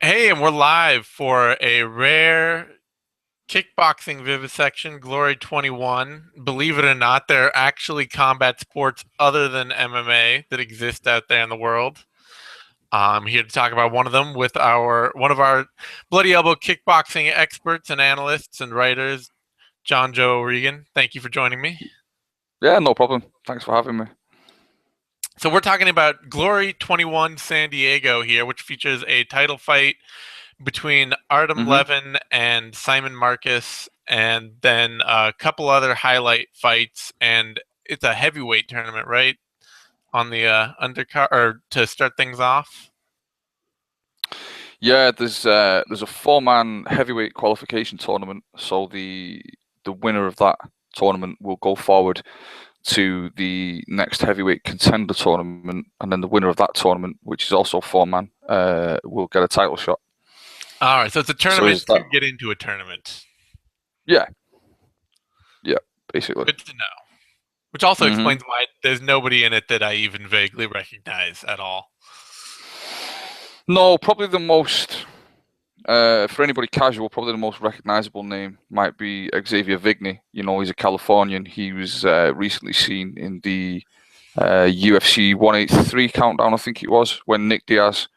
Hey, and we're live for a rare kickboxing vivisection, Glory 21. Believe it or not, there are actually combat sports other than MMA that exist out there in the world. I'm here to talk about one of them with one of our bloody elbow kickboxing experts and analysts and writers, John Joe Regan. Thank you for joining me. Yeah, no problem. Thanks for having me. So we're talking about Glory 21 San Diego here, which features a title fight between Artem hmm Levin and Simon Marcus, and then a couple other highlight fights, and it's a heavyweight tournament, right? On the undercard, or to start things off. Yeah, there's a four-man heavyweight qualification tournament, so the winner of that tournament will go forward to the next heavyweight contender tournament, and then the winner of that tournament, which is also four-man, will get a title shot. All right, so it's a So tournament is to that? get into a tournament. Yeah, yeah, basically. Good to know. Which also hmm explains why there's nobody in it that I even vaguely recognize at all. No, probably the most for anybody casual, probably the most recognizable name might be Xavier Vigny. You know, he's a Californian. He was recently seen in the UFC 183 countdown, I think it was, when Nick Diaz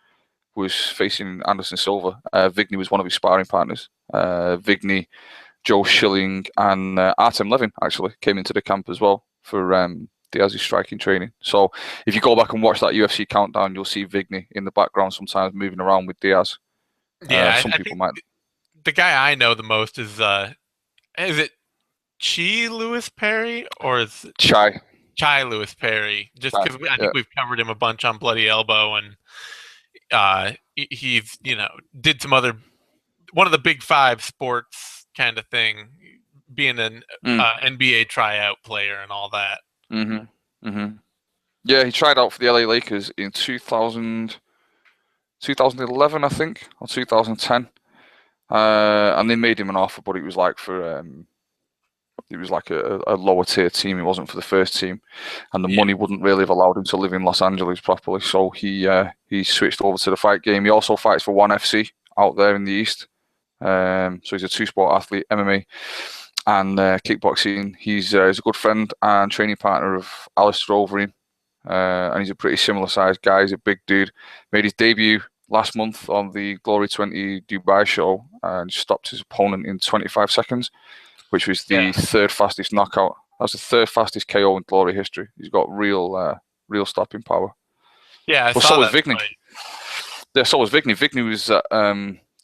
was facing Anderson Silva. Vigny was one of his sparring partners. Vigny, Joe Schilling, and Artem Levin actually came into the camp as well for Diaz's striking training. So if you go back and watch that UFC countdown, you'll see Vigny in the background sometimes moving around with Diaz. Yeah, Some I people think might. the guy I know the most is it Chi Lewis Perry or is Chai. Chai Lewis Perry, just Chai. because I Yeah. think we've covered him a bunch on Bloody Elbow, and he's did some other one of the big five sports kind of thing, being an Mm. NBA tryout player and all that. Mhm. Mhm. Yeah, he tried out for the LA Lakers in 2011, I think, or 2010. And they made him an offer, but it was like it was like a lower tier team. It wasn't for the first team, and the Yeah, money wouldn't really have allowed him to live in Los Angeles properly. So he switched over to the fight game. He also fights for ONE FC out there in the East. So he's a two-sport athlete, MMA and kickboxing. He's a good friend and training partner of Alistair Overeem, and he's a pretty similar sized guy. He's a big dude. Made his debut last month on the Glory 20 Dubai show and stopped his opponent in 25 seconds, which was yeah, the third fastest knockout. That's the third fastest KO in Glory history. He's got real stopping power. yeah. I But saw so was that Vigny. fight. Yeah, so was Vigny. Vigny was at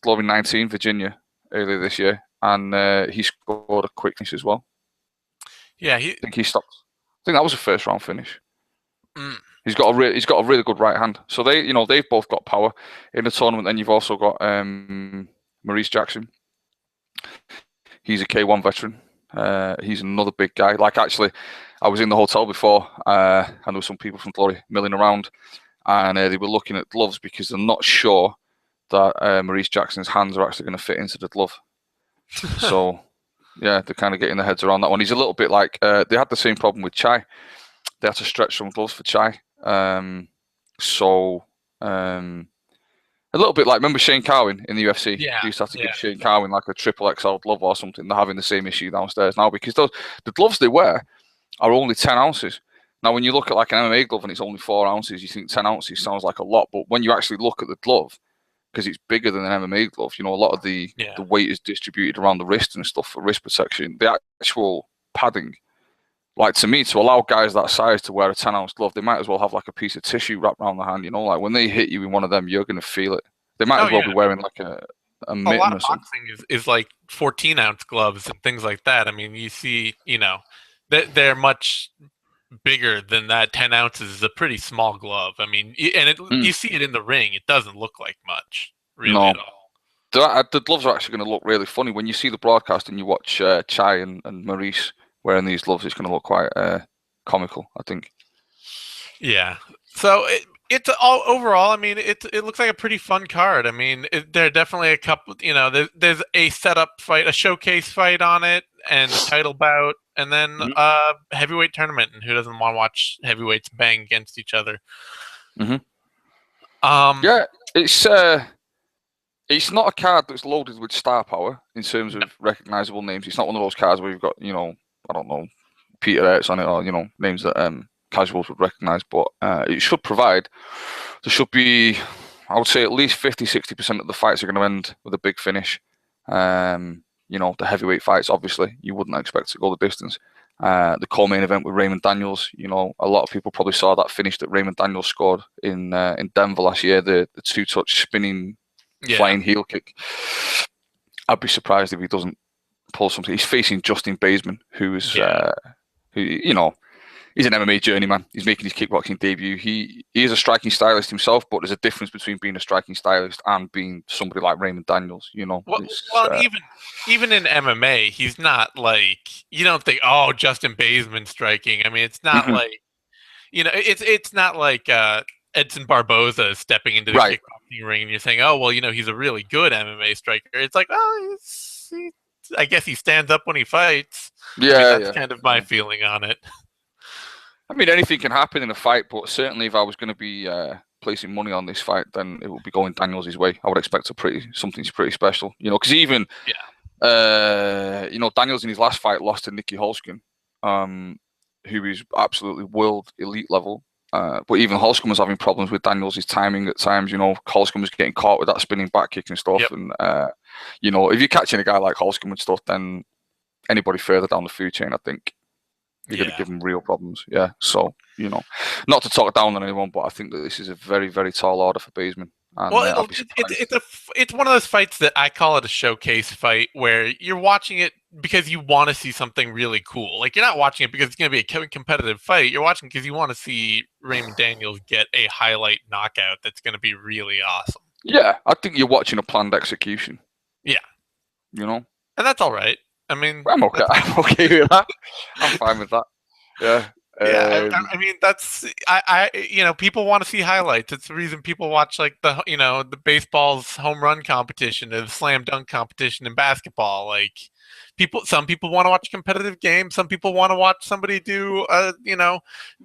Glory 19 Virginia earlier this year, and he scored a quick finish as well. Yeah, he. I think he stopped. I think that was a first round finish. Mm, He's got a really good right hand. So they've both got power in the tournament. Then you've also got Maurice Jackson. He's a K1 veteran. He's another big guy. Like actually, I was in the hotel before, and there were some people from Glory milling around, and they were looking at gloves because they're not sure that Maurice Jackson's hands are actually going to fit into the glove. So yeah, they're kind of getting their heads around that one. He's a little bit like they had the same problem with Chai. They had to stretch some gloves for Chai. So a little bit like, remember Shane Carwin in the UFC? yeah, They used to have to yeah. give Shane Carwin like a triple XL glove or something. They're having the same issue downstairs now because the gloves they wear are only 10 ounces. Now, when you look at like an MMA glove and it's only 4 ounces, you think 10 ounces sounds like a lot. But when you actually look at the glove, because it's bigger than an MMA glove, you know, a lot of Yeah. the weight is distributed around the wrist and stuff for wrist protection. The actual padding, like to me, to allow guys that size to wear a 10-ounce glove, they might as well have like a piece of tissue wrapped around the hand. You know, like when they hit you in one of them, you're going to feel it. They might Oh as well yeah. be I mean, wearing like a a lot mitten of or something. boxing is like 14-ounce gloves and things like that. I mean, you see, that they're much bigger than that. 10 ounces is a pretty small glove. I mean, Mm, you see it in the ring. It doesn't look like much, really, no, at all. the gloves are actually going to look really funny when you see the broadcast and you watch Chai and Maurice wearing these gloves. It's going to look quite comical, I think. Yeah. So it's all overall. I mean, it looks like a pretty fun card. I mean, there are definitely a couple. There's a setup fight, a showcase fight on it, and a title bout, and then hmm a heavyweight tournament. And who doesn't want to watch heavyweights bang against each other? hmm Um, Yeah, it's It's not a card that's loaded with star power in terms No. of recognizable names. It's not one of those cards where you've got, I don't know, Peter Hertz on it, or names that casuals would recognize. But it should provide. There should be, I would say, at least 50-60% of the fights are going to end with a big finish. The heavyweight fights, obviously, you wouldn't expect to go the distance. The co-main event with Raymond Daniels, a lot of people probably saw that finish that Raymond Daniels scored in Denver last year, the two-touch spinning flying heel kick. I'd be surprised if he doesn't pull something. He's facing Justin Baseman, who's he's an MMA journeyman. He's making his kickboxing debut. He is a striking stylist himself, but there's a difference between being a striking stylist and being somebody like Raymond Daniels. Even in MMA, he's not like, you don't think, oh, Justin Baseman striking. I mean, it's not like, it's not like Edson Barboza stepping into the kickboxing ring and you're saying, oh, well, he's a really good MMA striker. It's like, oh, I guess he stands up when he fights. Yeah, that's kind of my feeling on it. I mean, anything can happen in a fight, but certainly if I was going to be placing money on this fight, then it would be going Daniels' way. I would expect something pretty special, because even Daniels in his last fight lost to Nicky Holzken, who is absolutely world elite level. But even Holzken was having problems with Daniels' timing at times. Holzken was getting caught with that spinning back kick and stuff. Yep. And if you're catching a guy like Holzken with stuff, then anybody further down the food chain, I think you're going to give him real problems. Yeah. So, not to talk down on anyone, but I think that this is a very, very tall order for Baseman. And, well, it's one of those fights that I call it a showcase fight, where you're watching it because you want to see something really cool. Like, you're not watching it because it's going to be a competitive fight. You're watching because you want to see Raymond Daniels get a highlight knockout that's going to be really awesome. Yeah, I think you're watching a planned execution. Yeah. And that's all right. I mean, I'm okay. I'm okay with that. I'm fine with that. Yeah. Yeah, I mean, that's people want to see highlights. It's the reason people watch, like, the baseball's home run competition, the slam dunk competition in basketball. Like, some people want to watch competitive games. Some people want to watch somebody do a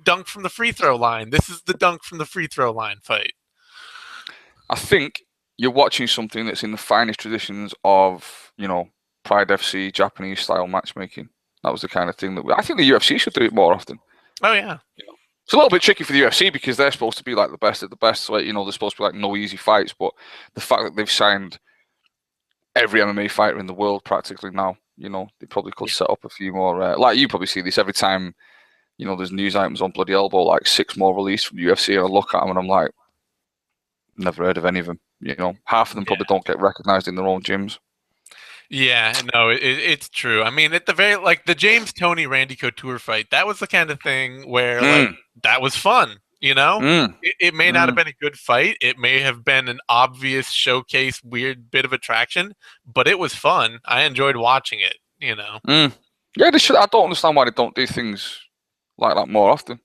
dunk from the free throw line. This is the dunk from the free throw line fight. I think you're watching something that's in the finest traditions of Pride FC Japanese style matchmaking. That was the kind of thing that I think the UFC should do it more often. Oh yeah. It's a little bit tricky for the UFC because they're supposed to be like the best at the best. So, they're supposed to be like no easy fights. But the fact that they've signed every MMA fighter in the world practically now, they probably could set up a few more. Like, you probably see this every time, there's news items on Bloody Elbow, like 6 more released from the UFC, and I look at them and I'm like, never heard of any of them. Half of them probably don't get recognized in their own gyms. Yeah, no, it's true. I mean, at the very, like, the James Toney Randy Couture fight, that was the kind of thing where like, that was fun. It may not have been a good fight. It may have been an obvious showcase, weird bit of attraction, but it was fun. I enjoyed watching it. Yeah, they should. I don't understand why they don't do things like that more often.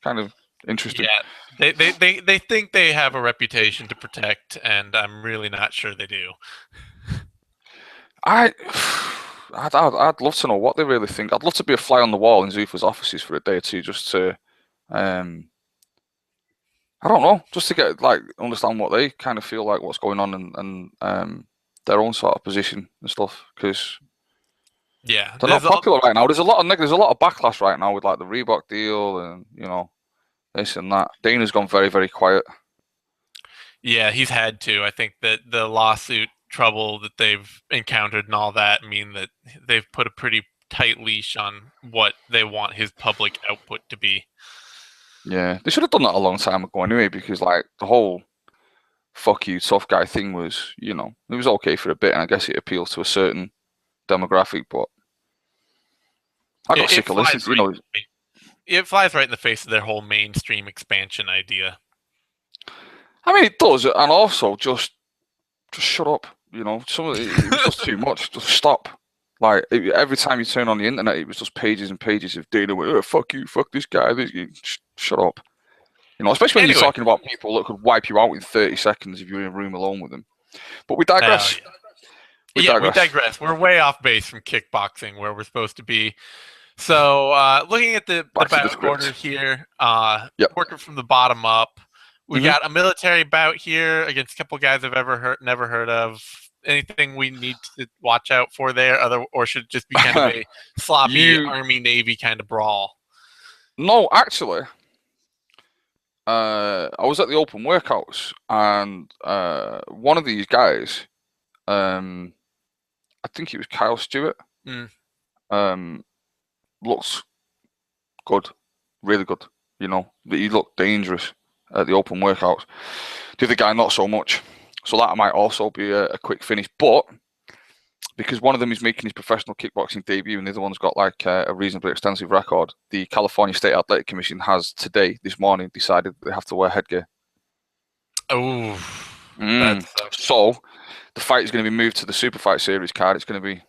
Kind of interesting. Yeah, they think they have a reputation to protect, and I'm really not sure they do. I'd love to know what they really think. I'd love to be a fly on the wall in Zuffa's offices for a day or two, just to, I don't know, just to get understand what they kind of feel like, what's going on, and their own sort of position and stuff. Because they're not popular right now. There's a lot of backlash right now with like the Reebok deal and this and that. Dana's gone very, very quiet. Yeah, he's had to. I think that the lawsuit trouble that they've encountered and all that mean that they've put a pretty tight leash on what they want his public output to be. Yeah, they should have done that a long time ago anyway, because like the whole fuck you tough guy thing was, it was okay for a bit, and I guess it appeals to a certain demographic, but I got sick of listening. It flies right in the face of their whole mainstream expansion idea. I mean, it does, and also just shut up. Some of it was just too much. Just stop. Like, every time you turn on the internet, it was just pages and pages of data with, oh, fuck you, fuck this guy. Shut up. Especially when you're talking about people that could wipe you out in 30 seconds if you're in a room alone with them. But we digress. We digress. We're way off base from kickboxing, where we're supposed to be. So, looking at the battle order here, working from the bottom up, We Mhm. got a military bout here against a couple guys I've never heard of. Anything we need to watch out for there, or should it just be kind of a sloppy You Army Navy kind of brawl? no, actually, I was at the open workouts, and one of these guys, I think it was Kyle Stewart, Mm. um, looks good, really good. You know, he looked dangerous at the open workouts. The other guy, not so much. So that might also be a quick finish, but because one of them is making his professional kickboxing debut and the other one's got like a reasonably extensive record, the California State Athletic Commission has this morning, decided they have to wear headgear. Oh, that's So the fight is going to be moved to the Super Fight Series card. It's going to be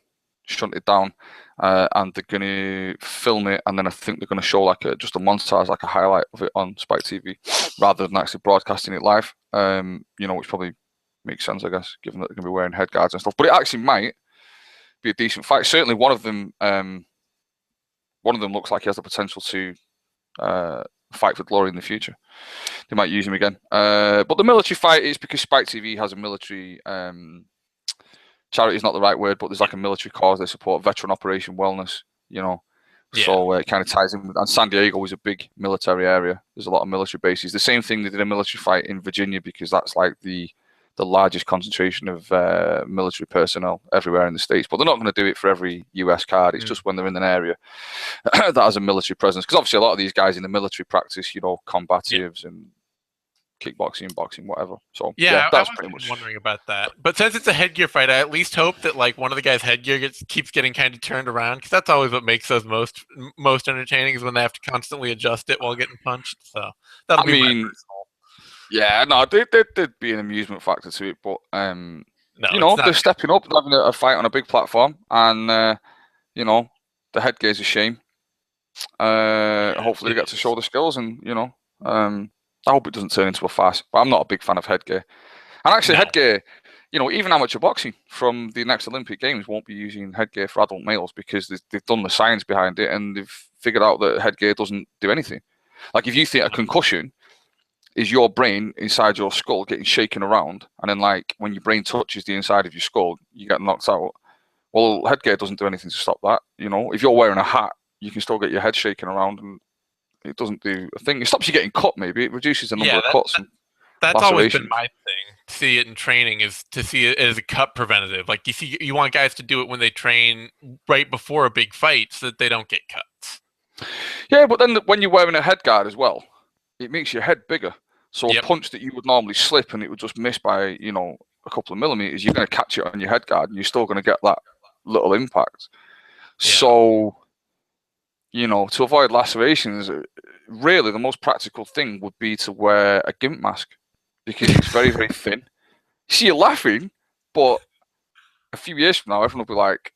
shunted down, and they're going to film it, and then I think they're going to show like just a montage, like a highlight of it on Spike TV, rather than actually broadcasting it live. You know, which probably makes sense, I guess, given that they're going to be wearing head guards and stuff. But it actually might be a decent fight. Certainly, one of them looks like he has the potential to fight for glory in the future. They might use him again. But the military fight is because Spike TV has a military charity is not the right word, but there's like a military cause they support, Veteran Operation Wellness, you know. Yeah. So it kind of ties in with, and San Diego is a big military area. There's a lot of military bases. The same thing, they did a military fight in Virginia because that's like the largest concentration of military personnel everywhere in the States. But they're not going to do it for every US card. It's just when they're in an area that has a military presence. Because obviously a lot of these guys in the military practice, you know, combatives and kickboxing, boxing, whatever. So Yeah, I that's was pretty much. wondering about that. But since it's a headgear fight, I at least hope that like one of the guys' headgear keeps getting kind of turned around, because that's always what makes those most entertaining, is when they have to constantly adjust it while getting punched. So that'll I be my mean, personal. yeah, no, there'd be an amusement factor to it, but No, you it's know, not. they're stepping up, they're having a fight on a big platform, and you know, the headgear's a shame. Yeah, Hopefully they it get to is. show the skills, and you know, I hope it doesn't turn into a farce. But I'm not a big fan of headgear. And actually, No. headgear, you know, even amateur boxing from the next Olympic Games won't be using headgear for adult males because they've done the science behind it and they've figured out that headgear doesn't do anything. Like if you think a concussion is your brain inside your skull getting shaken around, and then like when your brain touches the inside of your skull, you get knocked out. Well, headgear doesn't do anything to stop that. You know, if you're wearing a hat, you can still get your head shaken around, and it doesn't do a thing. It stops you getting cut, maybe. It reduces the number Yeah, of cuts and that's always been lacerations. my thing. To see it in training is to see it as a cut preventative. Like you want guys to do it when they train right before a big fight, so that they don't get cuts. Yeah, but then when you're wearing a head guard as well, it makes your head bigger. So a Yep. punch that you would normally slip and it would just miss by, you know, a couple of millimeters, you're going to catch it on your head guard and you're still going to get that little impact. Yeah. So, you know, to avoid lacerations, really the most practical thing would be to wear a gimp mask because it's very, very thin. See, you're laughing, but a few years from now, everyone will be like,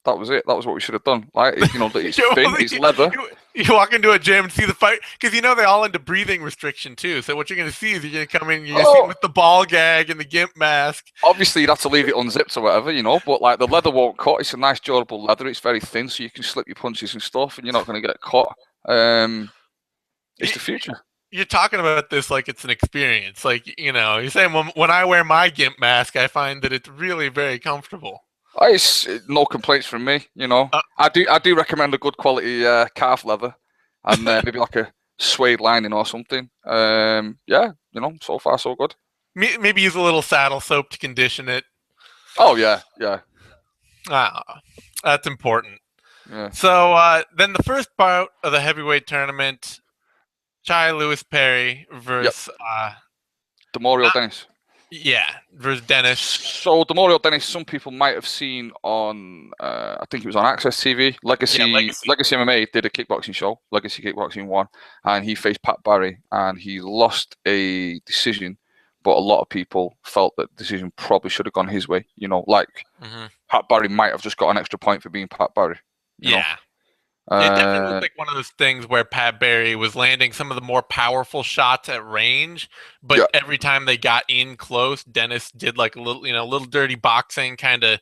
that was it. That was what we should have done. Like, you know, it's thin, it's leather. You walk into a gym and see the fight, because you know they all into breathing restriction too. So what you're going to see is you're going to come in, you're going to see them with the ball gag and the gimp mask. Obviously, you'd have to leave it unzipped or whatever, you know. But like the leather won't cut. It's a nice durable leather. It's very thin, so you can slip your punches and stuff, and you're not going to get caught. It's the future. You're talking about this like it's an experience. Like, you know, you're saying when I wear my gimp mask, I find that it's really very comfortable. It's no complaints from me, you know. I do recommend a good quality calf leather, and maybe like a suede lining or something. Yeah, you know, so far so good. Maybe use a little saddle soap to condition it. Oh yeah, yeah. That's important. Yeah. So then the first bout of the heavyweight tournament, Chai Lewis Perry versus Demorial Dennis. versus Dennis. So Demorial Dennis, some people might have seen on, I think it was on Access TV. Legacy MMA did a kickboxing show, Legacy Kickboxing 1, and he faced Pat Barry, and he lost a decision. But a lot of people felt that the decision probably should have gone his way. You know, like Pat Barry might have just got an extra point for being Pat Barry. You know? It definitely looked like one of those things where Pat Barry was landing some of the more powerful shots at range, but every time they got in close, Dennis did like a little, you know, little dirty boxing, kind of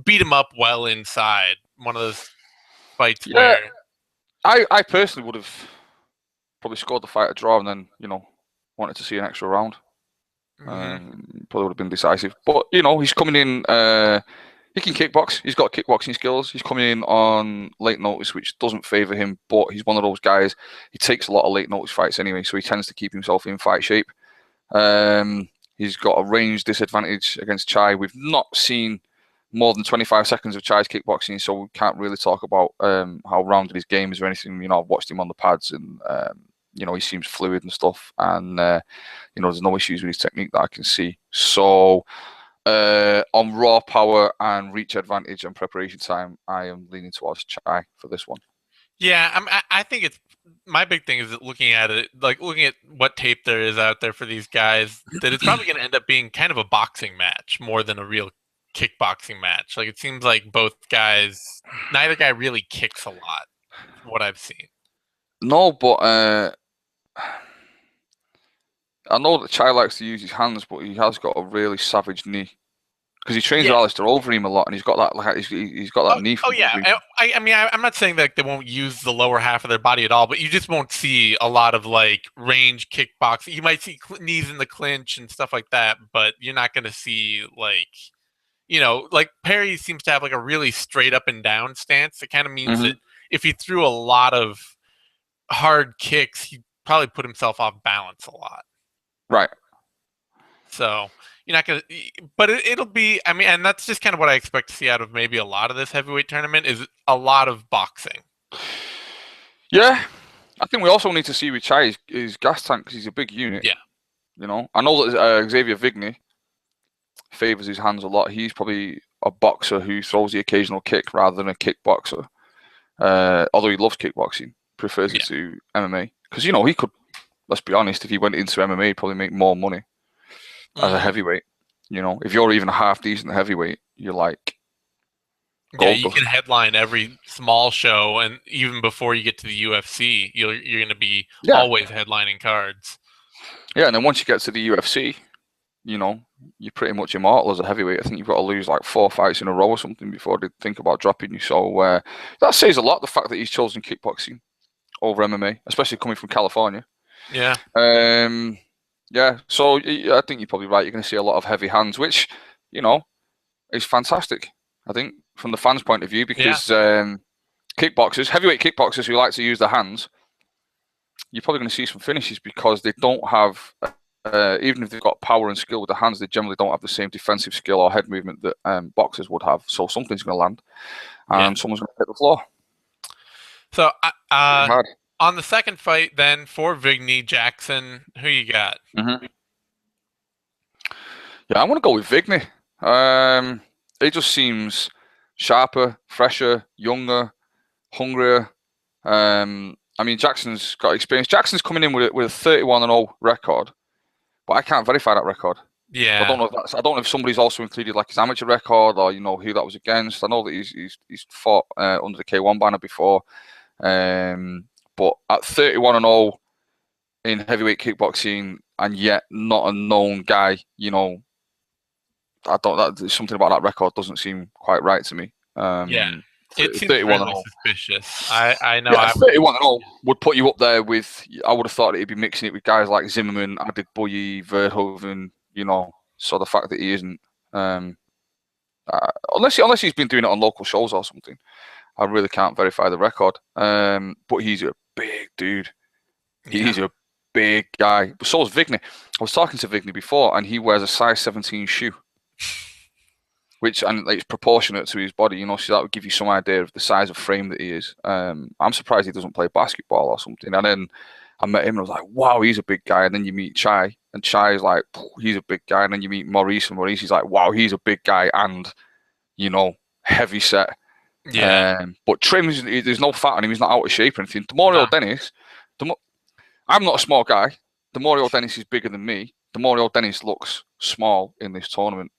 beat him up well inside. One of those fights where I personally would have probably scored the fight a draw and then, you know, wanted to see an extra round. Mm, Probably would have been decisive. But, he's coming in. He can kickbox. He's got kickboxing skills. He's coming in on late notice, which doesn't favour him. But he's one of those guys. He takes a lot of late notice fights anyway, so he tends to keep himself in fight shape. He's got a range disadvantage against Chai. We've not seen more than 25 seconds of Chai's kickboxing, so we can't really talk about how rounded his game is or anything. I've watched him on the pads, and he seems fluid and stuff, and there's no issues with his technique that I can see. So on raw power and reach advantage and preparation time, I am leaning towards Chai for this one. yeah, I think it's my big thing is that looking at what tape there is out there for these guys, that it's probably going to end up being kind of a boxing match more than a real kickboxing match. Like, it seems like neither guy really kicks a lot, from what I've seen. No, but I know that Chai likes to use his hands, but he has got a really savage knee. Because he trains with Alistair Overeem a lot, and he's got that he's got that knee. Oh yeah, I mean, I'm not saying that they won't use the lower half of their body at all, but you just won't see a lot of like range kickboxing. You might see knees in the clinch and stuff like that, but you're not going to see like Perry seems to have like a really straight up and down stance. It kind of means that if he threw a lot of hard kicks, he'd probably put himself off balance a lot. Right. So you're not gonna, but it'll be. I mean, and that's just kind of what I expect to see out of maybe a lot of this heavyweight tournament is a lot of boxing. Yeah, I think we also need to see with Chai his gas tank because he's a big unit. Yeah. I know that Xavier Vigny favors his hands a lot. He's probably a boxer who throws the occasional kick rather than a kickboxer. Although he loves kickboxing, prefers it to MMA because he could. Let's be honest, if he went into MMA, he'd probably make more money as a heavyweight. If you're even a half decent heavyweight, you're like you can headline every small show, and even before you get to the UFC, you're going to be always headlining cards. Yeah, and then once you get to the UFC, you're pretty much immortal as a heavyweight. I think you've got to lose like 4 fights in a row or something before they think about dropping you. So that says a lot, the fact that he's chosen kickboxing over MMA, especially coming from California. Yeah. Yeah, so I think you're probably right. You're going to see a lot of heavy hands, which, is fantastic, I think, from the fans' point of view, because kickboxers, heavyweight kickboxers who like to use their hands, you're probably going to see some finishes because they don't have, even if they've got power and skill with their hands, they generally don't have the same defensive skill or head movement that boxers would have. So something's going to land, and someone's going to hit the floor. So, on the second fight, then, for Vigny Jackson, who you got? Yeah, I want to go with Vigny. He just seems sharper, fresher, younger, hungrier. I mean, Jackson's got experience. Jackson's coming in with a 31-0 record, but I can't verify that record. Yeah, I don't know if somebody's also included like his amateur record or who that was against. I know that he's fought under the K1 banner before. But at 31-0 in heavyweight kickboxing, and yet not a known guy, something about that record doesn't seem quite right to me. it seems really suspicious. I know. Yeah, 31-0 would put you up there with. I would have thought that he'd be mixing it with guys like Zimmerman, Adegboye, Verhoeven. So the fact that he isn't, unless he's been doing it on local shows or something, I really can't verify the record. But he's a big dude. He's a big guy. But so is Vigny. I was talking to Vigny before, and he wears a size 17 shoe, and it's proportionate to his body. So that would give you some idea of the size of frame that he is. I'm surprised he doesn't play basketball or something. And then I met him, and I was like, wow, he's a big guy. And then you meet Chai, and Chai is like, he's a big guy. And then you meet Maurice, and Maurice is like, wow, he's a big guy, and heavy set. Yeah. But Trim's, there's no fat on him. He's not out of shape or anything. Demorio Dennis, I'm not a small guy. Demorio Dennis is bigger than me. Demorio Dennis looks small in this tournament,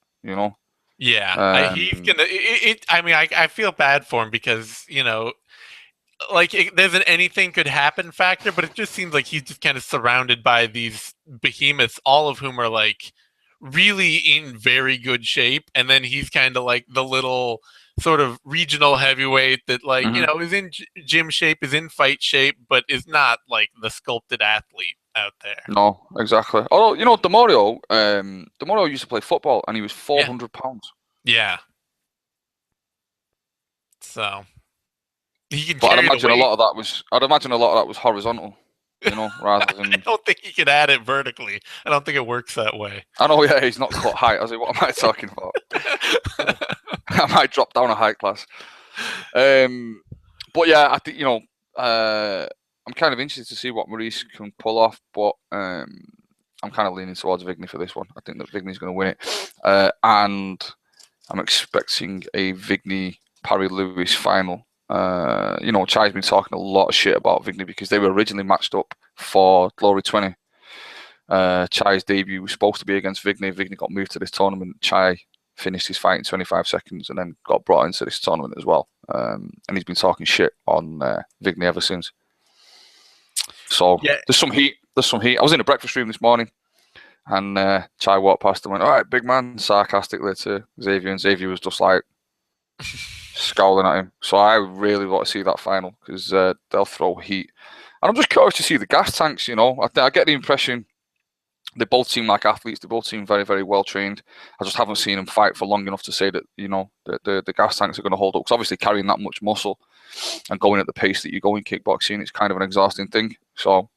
Yeah, he's gonna. I feel bad for him because there's an anything could happen factor, but it just seems like he's just kind of surrounded by these behemoths, all of whom are like really in very good shape, and then he's kind of like the little sort of regional heavyweight that is in gym shape, is in fight shape, but is not like the sculpted athlete. out there. No, exactly. Although, you know, Demorio used to play football and he was Yeah. 400 pounds. Yeah. So he can But carry the weight. I'd imagine a lot of that was horizontal, you know, rather I than. don't think he can add it vertically. I don't think it works that way. I know, yeah, he's not cut height. I was like, what am I talking about? I might drop down a height class. But yeah, I think, you know, I'm kind of interested to see what Maurice can pull off, but I'm kind of leaning towards Vigny for this one. I think that Vigny's going to win it, and I'm expecting a Vigny Parry Lewis final. You know, Chai's been talking a lot of shit about Vigny because they were originally matched up for Glory 20. Chai's debut was supposed to be against Vigny. Vigny got moved to this tournament. Chai finished his fight in 25 seconds and then got brought into this tournament as well. And he's been talking shit on Vigny ever since. So Yeah. there's some heat. I was in a breakfast room this morning and Chai walked past and went, "All right, big man," sarcastically to Xavier. And Xavier was just like scowling at him. So I really want to see that final because they'll throw heat. And I'm just curious to see the gas tanks, you know. I get the impression they both seem like athletes. They both seem very, very well trained. I just haven't seen them fight for long enough to say that, you know, the gas tanks are going to hold up. Because obviously carrying that much muscle and going at the pace that you go in kickboxing, it's kind of an exhausting thing. So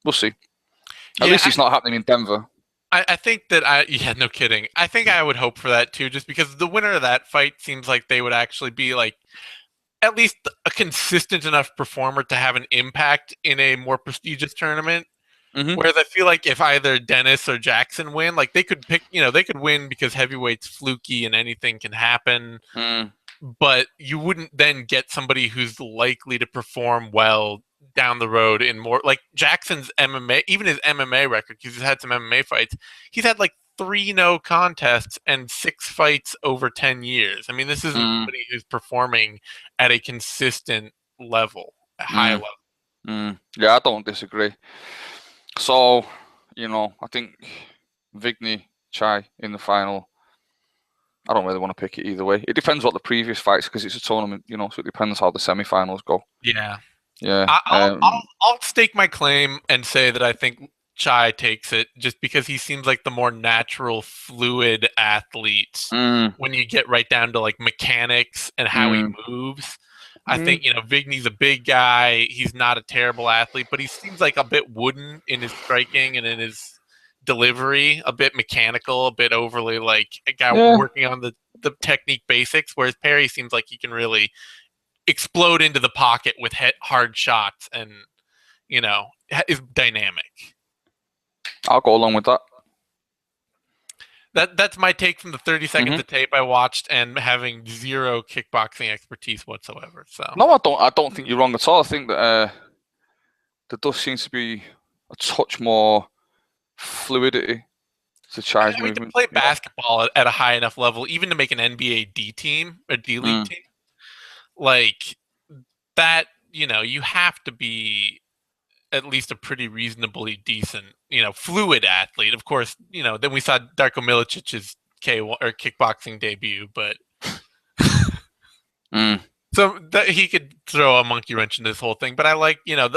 we'll see. At least it's not happening in Denver. I think that yeah, no kidding. I think I would hope for that too, just because the winner of that fight seems like they would actually be like at least a consistent enough performer to have an impact in a more prestigious tournament. Mm-hmm. Whereas I feel like if either Dennis or Jackson win, like they could pick, you know, they could win because heavyweight's fluky and anything can happen. But you wouldn't then get somebody who's likely to perform well down the road in more like Jackson's MMA, even his MMA record, because he's had some MMA fights. He's had like 3 no contests and 6 fights over 10 years. I mean, this isn't somebody who's performing at a consistent level, a high level. Yeah, I don't disagree. So, you know, I think Vigny, Chai in the final. I don't really want to pick it either way. It depends what the previous fights, because it's a tournament, you know, so it depends how the semi-finals go. Yeah. Yeah. I'll stake my claim and say that I think Chai takes it just because he seems like the more natural, fluid athlete when you get right down to like mechanics and how he moves. I think, you know, Vigny's a big guy. He's not a terrible athlete, but he seems like a bit wooden in his striking and in his delivery, a bit mechanical, a bit overly like a guy working on the technique basics, whereas Perry seems like he can really explode into the pocket with hard shots and, you know, is dynamic. I'll go along with that. That's my take from the 30 seconds of tape I watched and having zero kickboxing expertise whatsoever. So no, I don't think you're wrong at all. I think that there does seem to be a touch more fluidity to Chai's movement. To play basketball at a high enough level, even to make an NBA D team or D League team, like that, you know, you have to be at least a pretty reasonably decent, you know, fluid athlete. Of course, you know, then we saw Darko Milicic's K1 or kickboxing debut, but so that he could throw a monkey wrench in this whole thing. But I like, you know,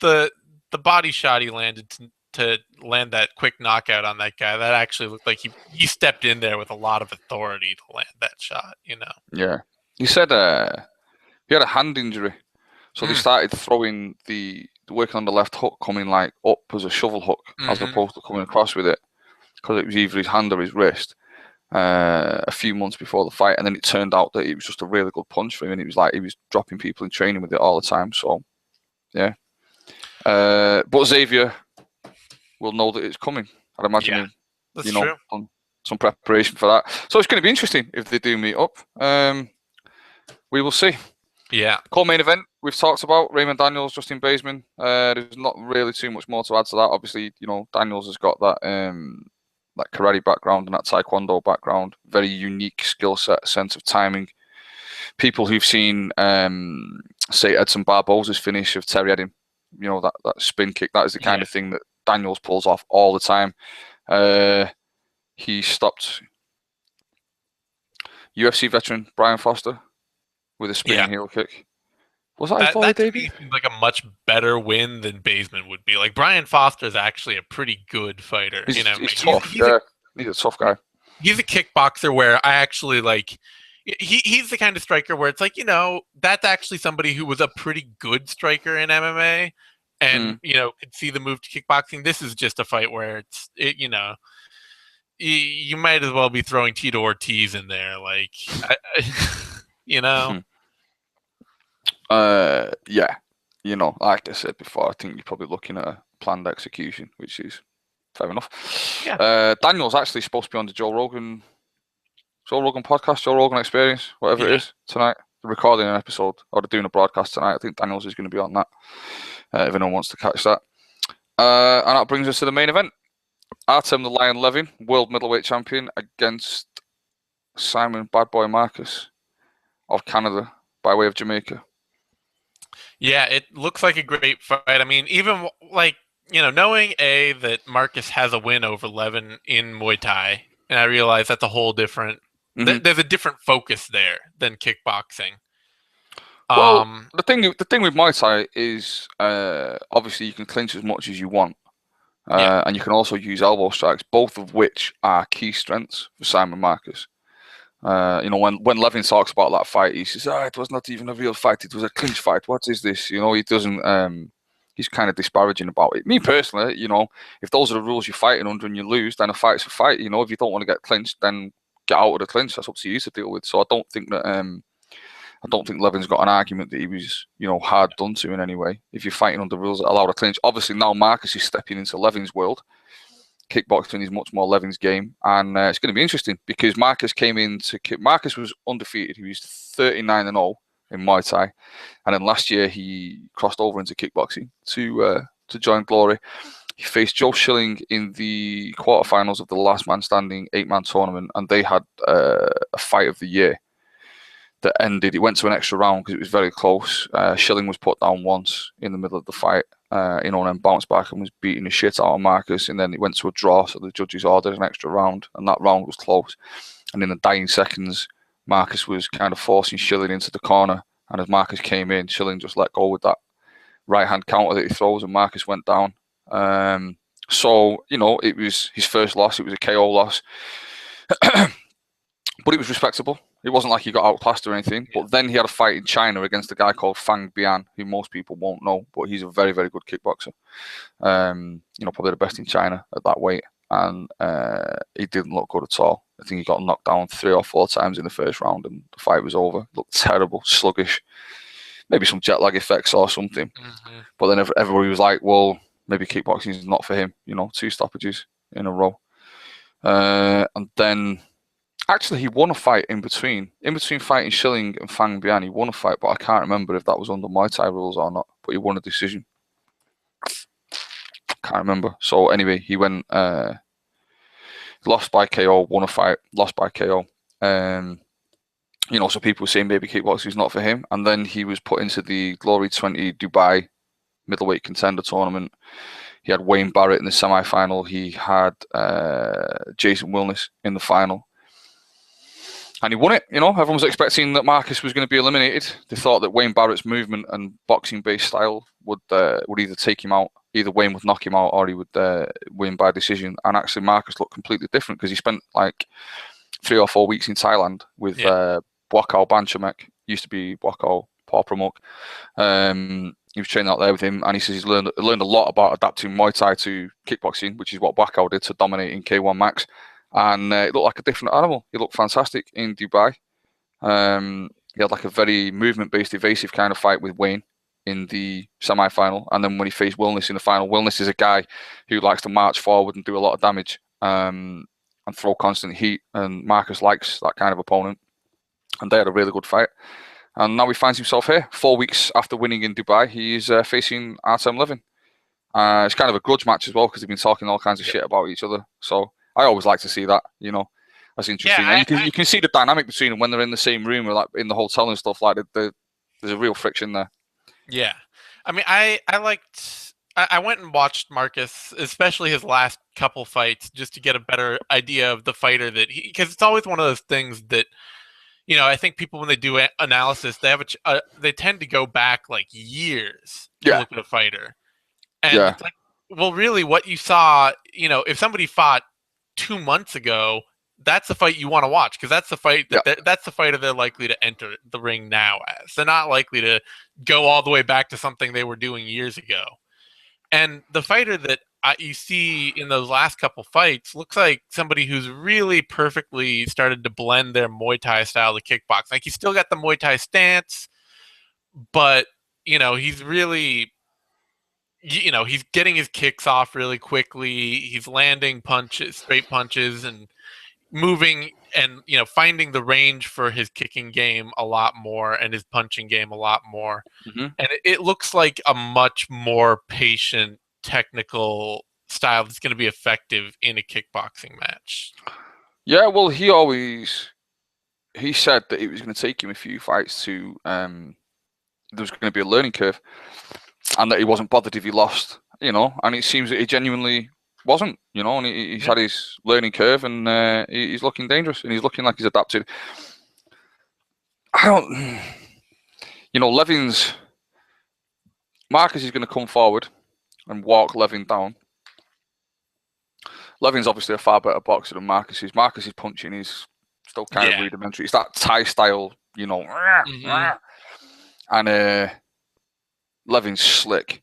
the body shot he landed to land that quick knockout on that guy. That actually looked like he stepped in there with a lot of authority to land that shot, you know. Yeah. You said he had a hand injury. So they started throwing the working on the left hook coming like up as a shovel hook as opposed to coming across with it, because it was either his hand or his wrist a few months before the fight, and then it turned out that it was just a really good punch for him, and it was like he was dropping people in training with it all the time. So yeah, but Xavier will know that it's coming. I'd imagine that's true. Done some preparation for that. So it's going to be interesting if they do meet up. We will see. Yeah. Co-main event we've talked about Raymond Daniels, Justin Baseman. There's not really too much more to add to that. Obviously, you know, Daniels has got that that karate background and that taekwondo background. Very unique skill set, sense of timing. People who've seen, say, Edson Barboza's finish of Terry Edding, you know, that spin kick. That is the kind of thing that Daniels pulls off all the time. He stopped UFC veteran Brian Foster with a spinning heel kick. Was that his That glory that to debut? me seems like a much better win than Baseman would be. Like Brian Foster is actually a pretty good fighter in He's MMA. He's tough. he's a Yeah, he's a tough guy. he's a kickboxer where I actually like. He's the kind of striker where it's like, that's actually somebody who was a pretty good striker in MMA, and Mm. could see the move to kickboxing. This is just a fight where you might as well be throwing Tito Ortiz in there, like you know. Yeah. Like I said before, I think you're probably looking at a planned execution, which is fair enough. Yeah. Daniel's actually supposed to be on the Joe Rogan podcast, Joe Rogan Experience, whatever it Yeah. is, tonight. They're recording an episode, or they're doing a broadcast tonight. I think Daniels is going to be on that, if anyone wants to catch that. And that brings us to the main event. Artem the Lion Levin, world middleweight champion, against Simon Bad Boy Marcus of Canada by way of Jamaica. Yeah, it looks like a great fight. I mean, even like, knowing that Marcus has a win over Levin in Muay Thai, and I realize that's a whole different. Mm-hmm. There's a different focus there than kickboxing. Well, the thing with Muay Thai is obviously you can clinch as much as you want, Yeah, and you can also use elbow strikes, both of which are key strengths for Simon Marcus. When Levin talks about that fight, he says, it was not even a real fight. It was a clinch fight. What is this? He doesn't, he's kind of disparaging about it. Me personally, if those are the rules you're fighting under and you lose, then a fight's a fight. If you don't want to get clinched, then get out of the clinch. That's up to you to deal with. So I don't think Levin's got an argument that he was, hard done to in any way. If you're fighting under rules that allow a clinch, obviously now Marcus is stepping into Levin's world. Kickboxing is much more Levin's game, and it's going to be interesting because Marcus Marcus was undefeated. He was 39-0 in Muay Thai, and then last year he crossed over into kickboxing to join Glory. He faced Joe Schilling in the quarterfinals of the last man standing 8-man tournament, and they had a fight of the year that ended. It went to an extra round because it was very close. Schilling was put down once in the middle of the fight, and then bounced back and was beating the shit out of Marcus. And then it went to a draw, so the judges ordered an extra round, and that round was close. And in the dying seconds, Marcus was kind of forcing Schilling into the corner, and as Marcus came in, Schilling just let go with that right hand counter that he throws, and Marcus went down. So it was his first loss. It was a KO loss. But it was respectable. It wasn't like he got outclassed or anything. But then he had a fight in China against a guy called Fang Bian, who most people won't know, but he's a very, very good kickboxer. Probably the best in China at that weight. And he didn't look good at all. I think he got knocked down 3 or 4 times in the first round, and the fight was over. Looked terrible, sluggish. Maybe some jet lag effects or something. Mm-hmm. But then everybody was like, well, maybe kickboxing is not for him. 2 stoppages in a row. And then... Actually, he won a fight in between fighting Schilling and Fang Bian. He won a fight, but I can't remember if that was under Muay Thai rules or not. But he won a decision. Can't remember. So anyway, he went lost by KO, won a fight, lost by KO. So people were saying maybe kickboxing is not for him. And then he was put into the Glory 20 Dubai middleweight contender tournament. He had Wayne Barrett in the semi-final. He had Jason Wilness in the final. And he won it. Everyone was expecting that Marcus was going to be eliminated. They thought that Wayne Barrett's movement and boxing-based style would either take him out, either Wayne would knock him out, or he would win by Decision. And actually, Marcus looked completely different because he spent like 3 or 4 weeks in Thailand with Wakao Banchamek, used to be Wakao Paul Pramuk. He was training out there with him, and he says he's learned a lot about adapting Muay Thai to kickboxing, which is what Wakao did to dominate in K1 Max. And it looked like a different animal. He looked fantastic in Dubai. He had like a very movement-based, evasive kind of fight with Wayne in the semi-final. And then when he faced Wilness in the final, Wilness is a guy who likes to march forward and do a lot of damage and throw constant heat. And Marcus likes that kind of opponent. And they had a really good fight. And now he finds himself here. 4 weeks after winning in Dubai, he's facing Artem Levin. It's kind of a grudge match as well because they've been talking all kinds of shit about each other. So I always like to see that, that's interesting. Yeah, and you can see the dynamic between them when they're in the same room or like in the hotel and stuff. Like there's a real friction there. Yeah, I mean, I went and watched Marcus, especially his last couple fights, just to get a better idea of the fighter because it's always one of those things that I think people when they do analysis, they tend to go back like years to Yeah, look at a fighter, and yeah, it's like, well, really, what you saw, if somebody fought 2 months ago, that's the fight you want to watch because that's the fight yeah. that's the fighter they're likely to enter the ring now as. They're not likely to go all the way back to something they were doing years ago. And the fighter that you see in those last couple fights looks like somebody who's really perfectly started to blend their Muay Thai style to kickbox. Like he's still got the Muay Thai stance, but he's really, he's getting his kicks off really quickly. He's landing punches, straight punches, and moving and finding the range for his kicking game a lot more and his punching game a lot more. Hmm. And it looks like a much more patient, technical style that's going to be effective in a kickboxing match. Yeah, well, he said that it was going to take him a few fights to there was going to be a learning curve, and that he wasn't bothered if he lost, and it seems that he genuinely wasn't, and he's Yeah. had his learning curve, and he's looking dangerous, and he's looking like he's adapted. I don't, Marcus is going to come forward and walk Levin down. Levin's obviously a far better boxer than Marcus is. Marcus' punching is still kind of rudimentary. It's that Thai style, Mm-hmm. and Levin's slick.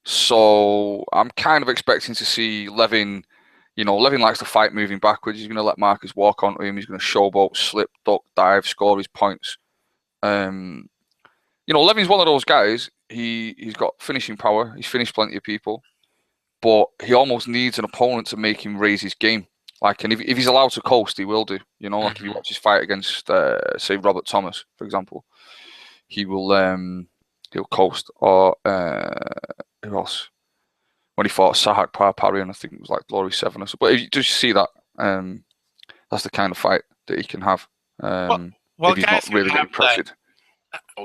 So I'm kind of expecting to see Levin. Levin likes to fight moving backwards. He's going to let Marcus walk onto him. He's going to showboat, slip, duck, dive, score his points. Levin's one of those guys. He's got finishing power. He's finished plenty of people, but he almost needs an opponent to make him raise his game. Like, and if he's allowed to coast, he will do. Like if you watch his fight against, say, Robert Thomas, for example, he will he'll coast. Or who else? When he fought Sahak Parparian, I think it was like Glory 7 or so. But if you just see that, that's the kind of fight that he can have. Well, If he's not really getting pressured.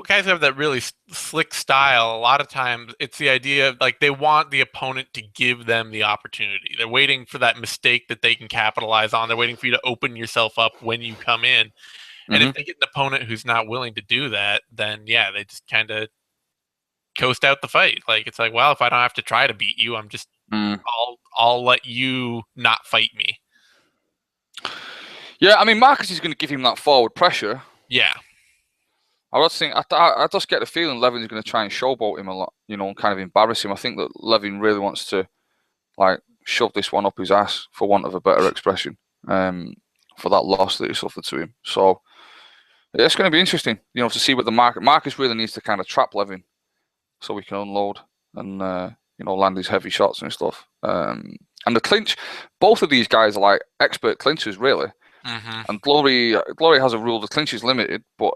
Guys who have that really slick style, a lot of times it's the idea of like they want the opponent to give them the opportunity. They're waiting for that mistake that they can capitalize on. They're waiting for you to open yourself up when you come in. And if they get an opponent who's not willing to do that, then yeah, they just kind of coast out the fight. Like it's like, well, if I don't have to try to beat you, I'm just I'll let you not fight me. Yeah, I mean Marcus is going to give him that forward pressure. Yeah. I just get the feeling Levin's going to try and showboat him a lot, and kind of embarrass him. I think that Levin really wants to like shove this one up his ass, for want of a better expression, for that loss that he suffered to him. So yeah, it's going to be interesting, to see what the Marcus really needs to kind of trap Levin so we can unload and land his heavy shots and stuff. And the clinch, both of these guys are like expert clinchers, really. Mm-hmm. And Glory has a rule: the clinch is limited, but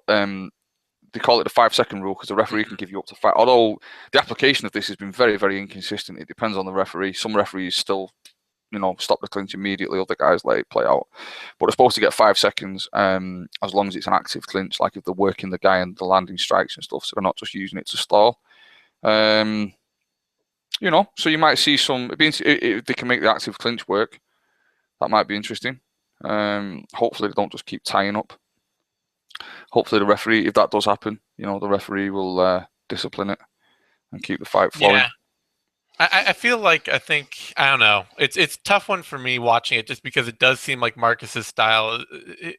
they call it the 5-second rule because the referee can give you up to 5. Although the application of this has been very, very inconsistent. It depends on the referee. Some referees still, stop the clinch immediately. Other guys let it play out. But they're supposed to get 5 seconds as long as it's an active clinch, like if they're working the guy and the landing strikes and stuff. So they're not just using it to stall. So you might see some. If they can make the active clinch work, that might be interesting. Hopefully they don't just keep tying up. Hopefully the referee, if that does happen, the referee will discipline it and keep the fight flowing. Yeah. I feel like I don't know. It's a tough one for me watching it just because it does seem like Marcus's style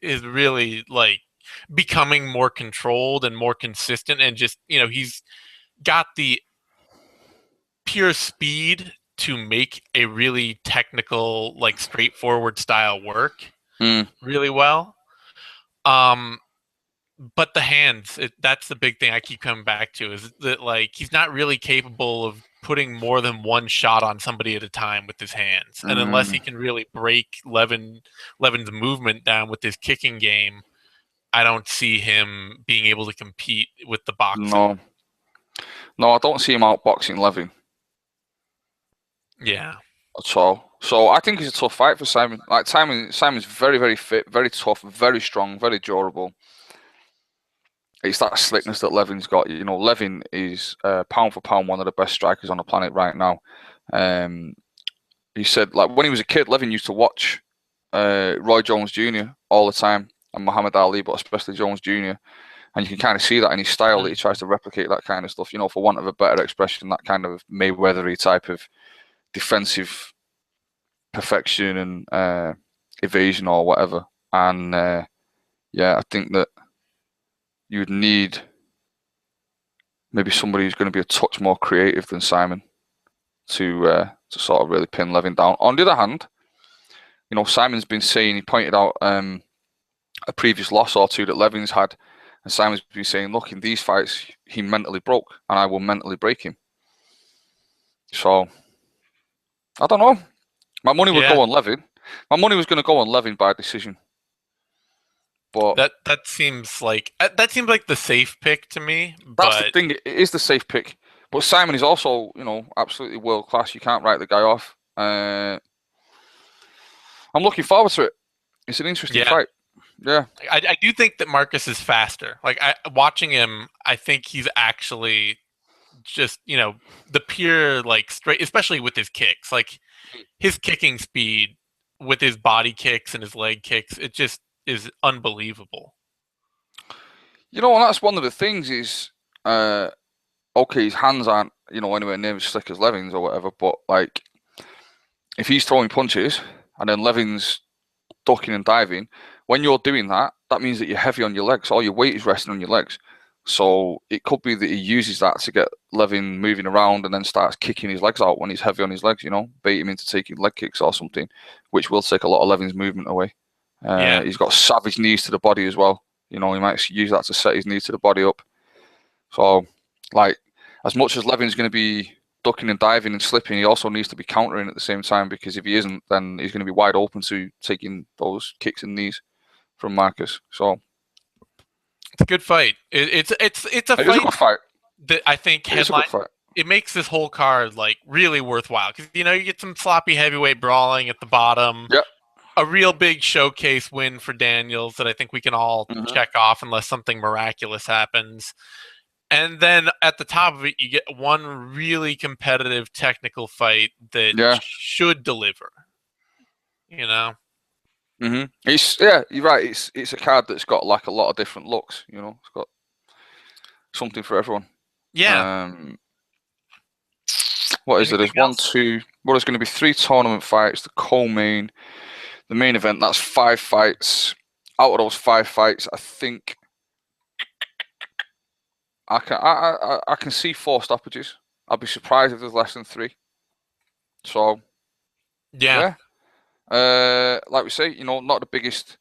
is really like becoming more controlled and more consistent, and just he's got the pure speed to make a really technical, like straightforward style work really well. But the hands, that's the big thing I keep coming back to, is that like he's not really capable of putting more than one shot on somebody at a time with his hands. And unless he can really break Levin's movement down with his kicking game, I don't see him being able to compete with the boxing. No, I don't see him outboxing Levin. Yeah. At all. So I think it's a tough fight for Simon. Like Simon's very, very fit, very tough, very strong, very durable. It's that slickness that Levin's got. Levin is pound for pound one of the best strikers on the planet right now. He said, like, when he was a kid, Levin used to watch Roy Jones Jr. all the time, and Muhammad Ali, but especially Jones Jr. And you can kind of see that in his style that he tries to replicate that kind of stuff, for want of a better expression, that kind of Mayweather-y type of defensive perfection and evasion or whatever. And I think that you would need maybe somebody who's going to be a touch more creative than Simon to sort of really pin Levin down. On the other hand, Simon's been saying, he pointed out a previous loss or two that Levin's had, and Simon's been saying, look, in these fights, he mentally broke, and I will mentally break him. So, I don't know. My money would go on Levin. My money was going to go on Levin by decision. But that seems like the safe pick to me. That's the thing. It is the safe pick. But Simon is also, absolutely world class. You can't write the guy off. I'm looking forward to it. It's an interesting fight. Yeah. I do think that Marcus is faster. Like, watching him, I think he's actually just, the pure, like, straight, especially with his kicks. Like, his kicking speed with his body kicks and his leg kicks, it just is unbelievable. And that's one of the things is, okay, his hands aren't, anywhere near as slick as Levin's or whatever, but, like, if he's throwing punches and then Levin's ducking and diving, when you're doing that, that means that you're heavy on your legs. All your weight is resting on your legs. So it could be that he uses that to get Levin moving around and then starts kicking his legs out when he's heavy on his legs, bait him into taking leg kicks or something, which will take a lot of Levin's movement away. He's got savage knees to the body as well. He might use that to set his knees to the body up. So, like, as much as Levin's going to be ducking and diving and slipping, he also needs to be countering at the same time, because if he isn't, then he's going to be wide open to taking those kicks and knees from Marcus. So it's a good fight. It's a good fight that I think headline. It makes this whole card, like, really worthwhile, because you get some sloppy heavyweight brawling at the bottom. Yep. A real big showcase win for Daniels that I think we can all check off unless something miraculous happens. And then at the top of it, you get one really competitive technical fight that should deliver. It's you're right. It's a card that's got, like, a lot of different looks. It's got something for everyone. Yeah. What is it? There's one, two. Well, there's going to be 3 tournament fights. The co-main, the main event. That's 5 fights. Out of those 5 fights, I think I can see 4 stoppages. I'd be surprised if there's less than 3. So yeah. Like we say, not the biggest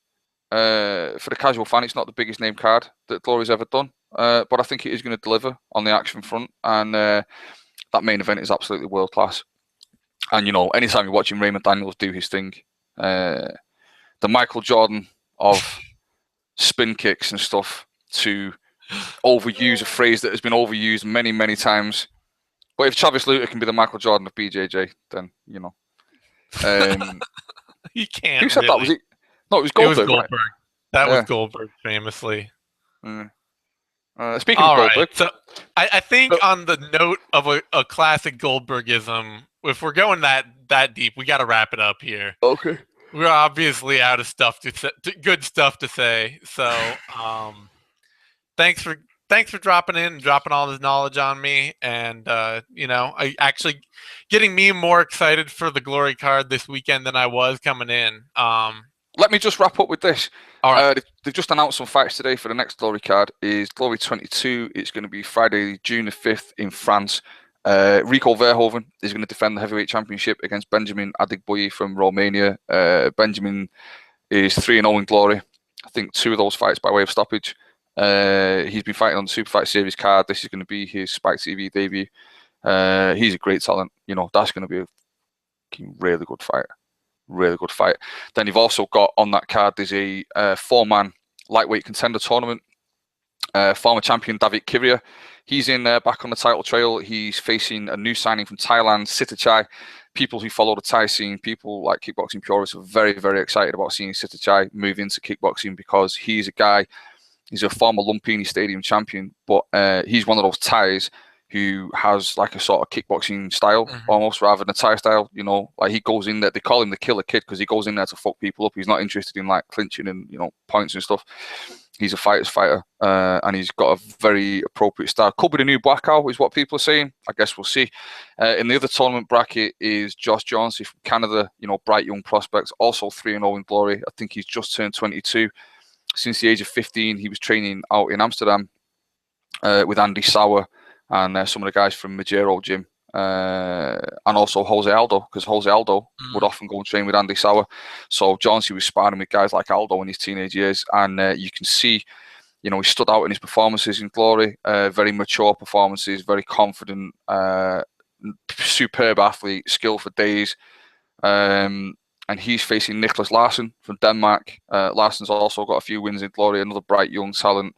for the casual fan. It's not the biggest name card that Glory's ever done, but I think it is going to deliver on the action front, and that main event is absolutely world class. And anytime you're watching Raymond Daniels do his thing, the Michael Jordan of spin kicks and stuff, to overuse a phrase that has been overused many, many times. But if Travis Luter can be the Michael Jordan of BJJ, then he can't. Who said that? Was it? No, it was It Goldberg. was Goldberg. Right? That was Goldberg, famously. Speaking of Goldberg, so I think on the note of a classic Goldbergism, if we're going that deep, we got to wrap it up here. Okay. We're obviously out of stuff good stuff to say. So, thanks for dropping in and dropping all this knowledge on me, and I actually getting me more excited for the Glory card this weekend than I was coming in. Let me just wrap up with this. All right. They've just announced some fights today for the next Glory card. Is Glory 22. It's going to be Friday, June the 5th in France. Rico Verhoeven is going to defend the heavyweight championship against Benjamin Adegbuyi from Romania. Benjamin is 3-0 in Glory. I think 2 of those fights by way of stoppage. He's been fighting on the Super Fight Series card. This is going to be his Spike TV debut. He's a great talent. That's going to be a really good fight. Really good fight. Then you've also got on that card, there's a 4-man lightweight contender tournament. Former champion David Kiria. He's in back on the title trail. He's facing a new signing from Thailand, Sitachai. People who follow the Thai scene, people like kickboxing purists, are very, very excited about seeing Sitachai move into kickboxing, because he's a guy. He's a former Lumpini Stadium champion, but he's one of those Thais who has like a sort of kickboxing style Mhm. almost rather than a Thai style. You know, like he goes in there. They call him the Killer Kid because he goes in there to fuck people up. He's not interested in like clinching and points and stuff. He's a fighter's fighter, and he's got a very appropriate style. Could be the new Blackout, is what people are saying. I guess we'll see. In the other tournament bracket is Josh Johnson from Canada. You know, bright young prospects, also 3-0 in glory. I think he's just turned 22. Since the age of 15, he was training out in Amsterdam with Andy Sauer and some of the guys from Majero Gym, and also Jose Aldo, because Jose Aldo would often go and train with Andy Sauer. So Johnson was sparring with guys like Aldo in his teenage years, and you can see, he stood out in his performances in glory. Very mature performances, very confident, superb athlete, skill for days. And he's facing Nicholas Larsen from Denmark. Larsen's also got a few wins in glory, another bright young talent.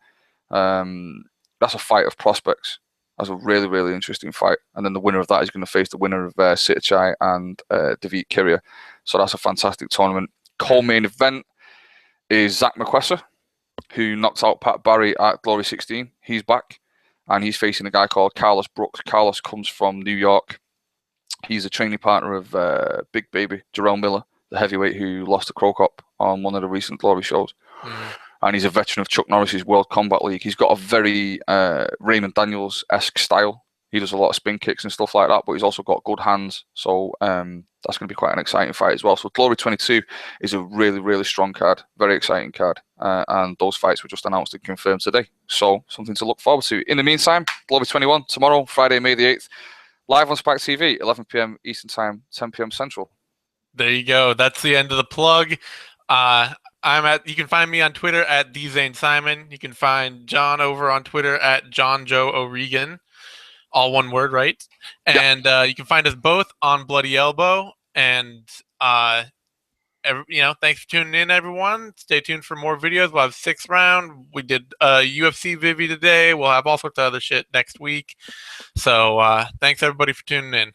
That's a fight of prospects. That's a really, really interesting fight. And then the winner of that is going to face the winner of Sitachai and David Kiria. So that's a fantastic tournament. Co-main event is Zach McQuesser, who knocked out Pat Barry at Glory 16. He's back, and he's facing a guy called Carlos Brooks. Carlos comes from New York. He's a training partner of Big Baby, Jarrell Miller, the heavyweight who lost to Crow Cop on one of the recent Glory shows. And he's a veteran of Chuck Norris's World Combat League. He's got a very Raymond Daniels-esque style. He does a lot of spin kicks and stuff like that, but he's also got good hands. So that's going to be quite an exciting fight as well. So Glory 22 is a really, really strong card, very exciting card. And those fights were just announced and confirmed today. So something to look forward to. In the meantime, Glory 21 tomorrow, Friday, May the 8th, live on Spike TV, 11 p.m. Eastern Time, 10 p.m. Central. There you go. That's the end of the plug. You can find me on Twitter at DZaneSimon. You can find John over on Twitter at John Joe O'Regan. All one word, right? And you can find us both on Bloody Elbow. And thanks for tuning in, everyone. Stay tuned for more videos. We'll have 6th round. We did UFC Vivi today. We'll have all sorts of other shit next week. So thanks everybody for tuning in.